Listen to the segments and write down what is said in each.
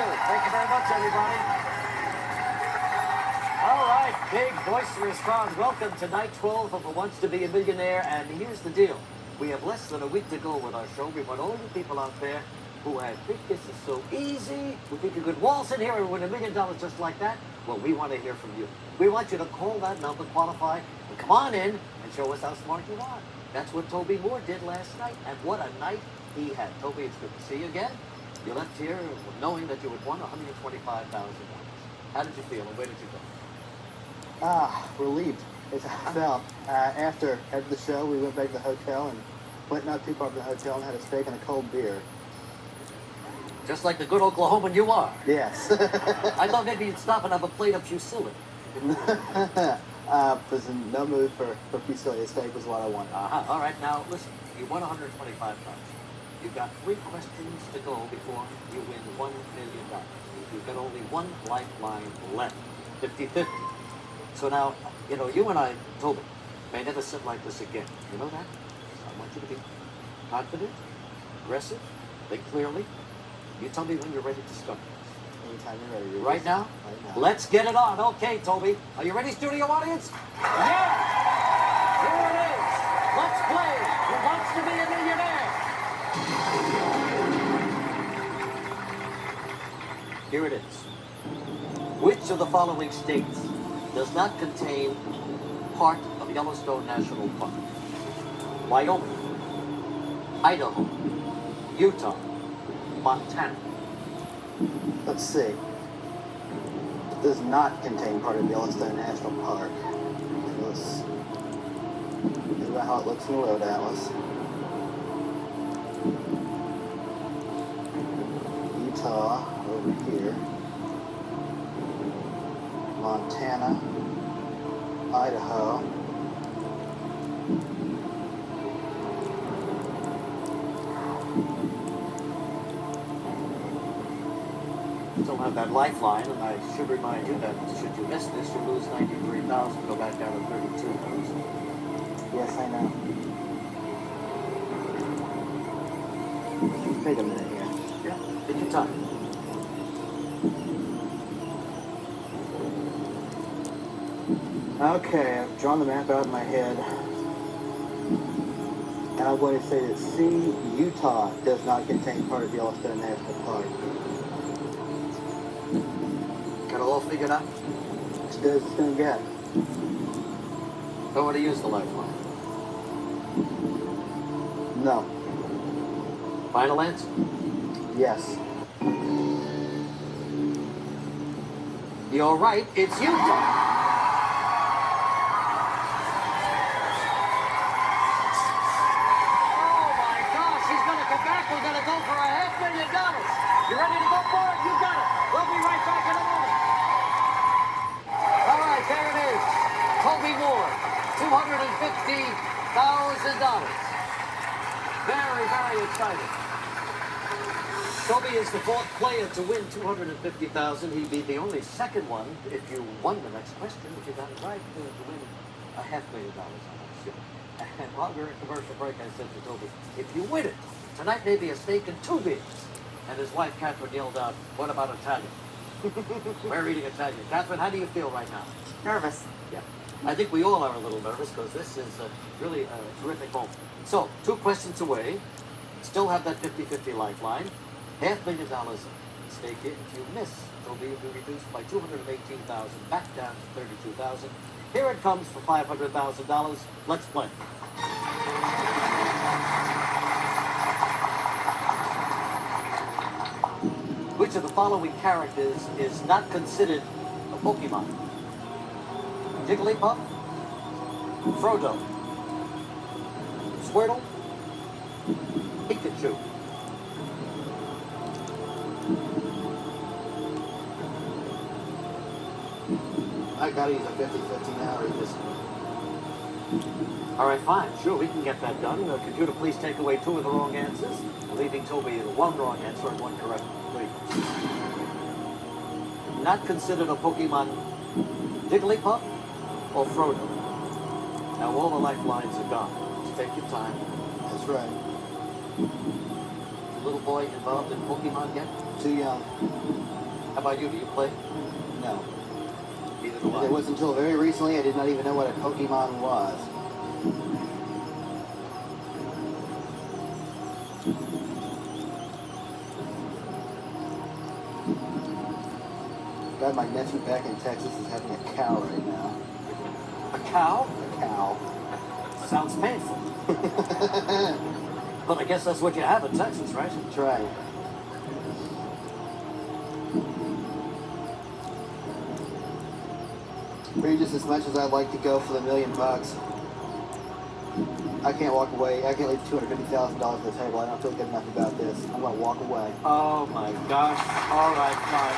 you. Thank you very much, everybody. All right, big, boisterous crowd. Welcome to night 12 of Who Wants to Be a Millionaire. And here's the deal. We have less than a week to go with our show. We want all you people out there who think this is so easy, who think you could waltz in here and win $1 million just like that. Well, we want to hear from you. We want you to call that number, qualify, and come on in and show us how smart you are. That's what Toby Moore did last night, and what a night he had. Toby, it's good to see you again. You left here knowing that you had won $125,000. How did you feel, and where did you go? Relieved, as I felt. After the show, we went back to the hotel and went not too far from the hotel and had a steak and a cold beer. Just like the good Oklahoman you are. Yes. I thought maybe you'd stop and have a plate of fusilli. Was in no mood for fusilli. A steak was what I wanted. All right, now listen. You won $125,000. You've got 3 questions to go before you win $1 million. You've got only one lifeline left, 50-50. So now, you and I, Toby, may never sit like this again. You know that? I want you to be confident, aggressive, think clearly. You tell me when you're ready to start. Anytime you're ready. Right now? Right now. Let's get it on. Okay, Toby. Are you ready, studio audience? Yeah! Here it is. Let's play Who Wants to Be a Millionaire? Here it is. Which of the following states does not contain part of Yellowstone National Park? Wyoming, Idaho, Utah, Montana. Let's see. It does not contain part of Yellowstone National Park. Let's see about how it looks in the road atlas. Utah over here. Montana, Idaho. Still have that lifeline, and I should remind you that should you miss this, you lose $93,000, go back down to $32,000. Yes, I know. Wait a minute here. Yeah, take your time. Okay, I've drawn the map out in my head. And I'm going to say that C, Utah, does not contain part of Yellowstone National Park. Got it all figured out? As good as it's going to get. Don't want to use the lifeline. No. Final answer? Yes. You're right, it's Utah. We're going to go for $500,000. You ready to go for it? You got it. We'll be right back in a moment. All right, there it is. Toby Moore, $250,000. Very, very exciting. Toby is the 4th player to win $250,000. He'd be the only second one if you won the next question. If you got it right, to win $500,000 on that show. And while we were in commercial break, I said to Toby, if you win it, tonight may be a steak and 2 beers. And his wife, Catherine, yelled out, what about Italian? We're eating Italian. Catherine, how do you feel right now? Nervous. Yeah. I think we all are a little nervous because this is really a terrific moment. So, 2 questions away. Still have that 50-50 lifeline. $500,000 at stake here. If you miss, it'll be reduced by $218,000 back down to $32,000. Here it comes for $500,000. Let's play. Which of the following characters is not considered a Pokemon? Jigglypuff, Frodo, Squirtle, Pikachu. I gotta use a 50-50 now, or just... All right, fine. Sure, we can get that done. Computer, please take away 2 of the wrong answers, leaving Toby with 1 wrong answer and 1 correct. Please. Not considered a Pokemon, Jigglypuff or Frodo? Now all the lifelines are gone. Just take your time. That's right. little boy involved in Pokemon yet? Too young. How about you? Do you play? No. Neither do I. It wasn't until very recently I did not even know what a Pokemon was. God, my nephew back in Texas is having a cow right now. A cow? A cow. Sounds painful. But I guess that's what you have in Texas, right? That's right. For just as much as I'd like to go for the $1 million, I can't walk away. I can't leave $250,000 on the table. I don't feel good enough about this. I'm going to walk away. Oh my gosh. All right, fine.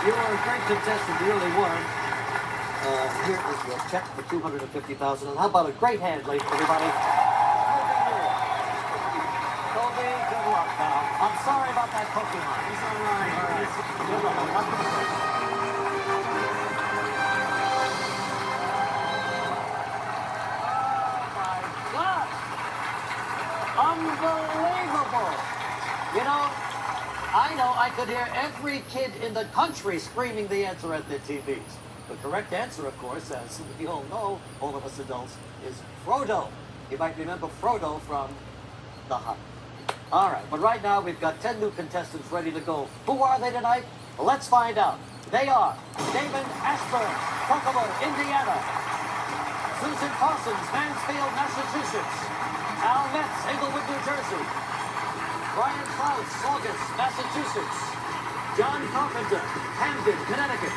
You were a great contestant, you really were. Here is your check for $250,000. And how about a great hand, ladies, everybody? Kobe, good luck now. I'm sorry about that Pokemon. It's all right. All right. Good luck. I'm not gonna say. Oh my God! Unbelievable! You know, I know I could hear every kid in the country screaming the answer at their TVs. The correct answer, of course, as we all know, all of us adults, is Frodo. You might remember Frodo from The Hobbit. All right, but right now we've got 10 new contestants ready to go. Who are they tonight? Well, let's find out. They are David Ashburn, Kokomo, Indiana. Susan Parsons, Mansfield, Massachusetts. Al Metz, Englewood, New Jersey. Brian Klaus, Saugus, Massachusetts. John Carpenter, Camden, Connecticut.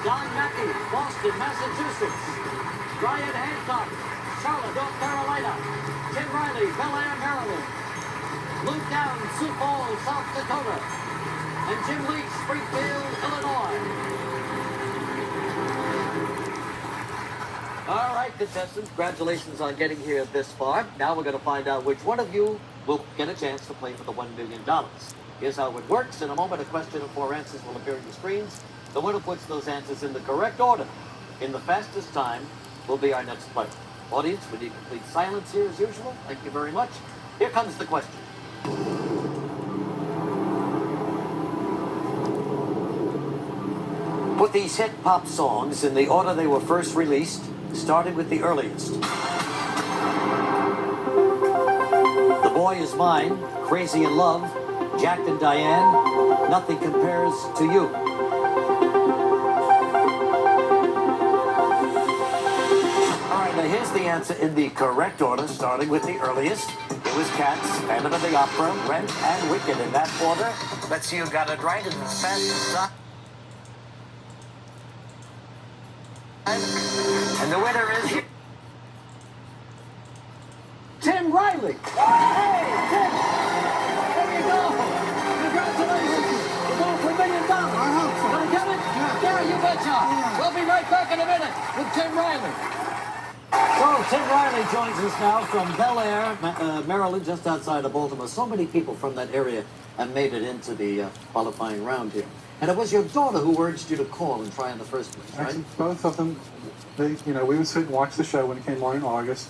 Don Mackey, Boston, Massachusetts. Brian Hancock, Charlotte, North Carolina. Tim Riley, Bel Air, Maryland. Luke Downs, Sioux Falls, South Dakota. And Jim Leach, Springfield, Illinois. All right, contestants, congratulations on getting here this far. Now we're going to find out which one of you will get a chance to play for the $1 million. Here's how it works. In a moment, a question and 4 answers will appear on your screens. The one who puts those answers in the correct order, in the fastest time, will be our next player. Audience, we need complete silence here as usual. Thank you very much. Here comes the question. Put these hit pop songs in the order they were first released, starting with the earliest. The Boy Is Mine, Crazy in Love, Jack and Diane, Nothing Compares to You. All right, now here's the answer in the correct order, starting with the earliest. It was Cats, Phantom of the Opera, Rent, and Wicked in that order. Let's see who got it right in the fastest time. And the winner is Tim Riley. Hey, Tim! There you go. Congratulations. You're going for $1 million. I hope so. Gonna get it? Yeah, you betcha. Yeah. We'll be right back in a minute with Tim Riley. So, Tim Riley joins us now from Bel Air, Maryland, just outside of Baltimore. So many people from that area have made it into the qualifying round here. And it was your daughter who urged you to call and try in the first place, right? Actually, both of them, we would sit and watch the show when it came on in August.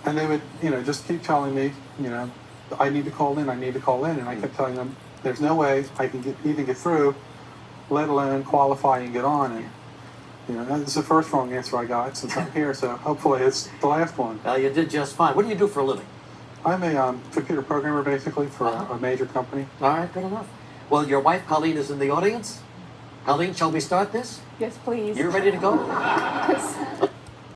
And they would, just keep telling me, I need to call in. And I kept telling them, there's no way I can even get through, let alone qualify and get on. And, that's the first wrong answer I got since I'm here. So hopefully it's the last one. Well, you did just fine. What do you do for a living? I'm a computer programmer, basically, for a major company. All right, good enough. Well, your wife, Colleen, is in the audience. Colleen, shall we start this? Yes, please. You ready to go? Yes.